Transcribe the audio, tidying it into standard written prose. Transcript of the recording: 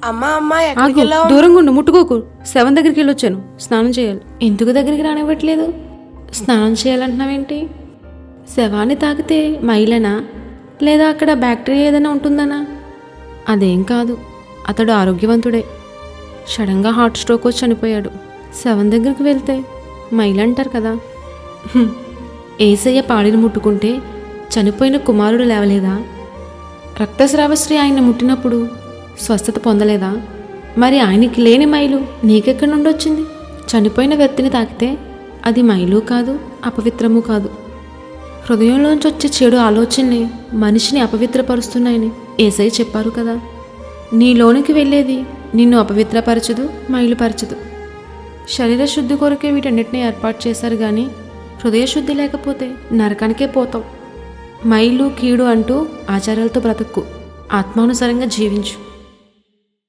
అమ్మా అమ్మా ఆగు, ఎక్కడికి వెళ్ళావు? దూరంగా ఉండు, ముట్టుకోకు. శవం దగ్గరికి వెళ్ళొచ్చాను, స్నానం చేయాలి. ఎందుకు దగ్గరికి రానివ్వట్లేదు? స్నానం చేయాలంటున్నావేంటి? శవాన్ని తాకితే మైలనా, లేదా అక్కడ బ్యాక్టీరియా ఏదైనా ఉంటుందనా? అదేం కాదు, అతడు ఆరోగ్యవంతుడే. సడన్గా హార్ట్ స్ట్రోక్ వచ్చి చనిపోయాడు. శవం దగ్గరికి వెళ్తే మైలంటారు కదా. ఏసయ్య పాడిని ముట్టుకుంటే చనిపోయిన కుమారుడు లేవలేదా? రక్తస్రావశ్రీ ఆయన ముట్టినప్పుడు స్వస్థత పొందలేదా? మరి ఆయనకి లేని మైలు నీకెక్కడి నుండి వచ్చింది? చనిపోయిన వ్యక్తిని తాకితే అది మైలు కాదు, అపవిత్రము కాదు. హృదయంలోంచి వచ్చే చెడు ఆలోచనని మనిషిని అపవిత్రపరుస్తున్నాయని యేసయ్య చెప్పారు కదా. నీలోనికి వెళ్ళేది నిన్ను అపవిత్రపరచదు, మైలుపరచదు. శరీర శుద్ధి కొరకే వీటన్నిటిని ఏర్పాటు చేశారు కానీ హృదయ శుద్ధి లేకపోతే నరకానికే పోతాం. మైలు కీడు అంటూ ఆచారాలతో బ్రతక్కు, ఆత్మానుసారంగా జీవించు.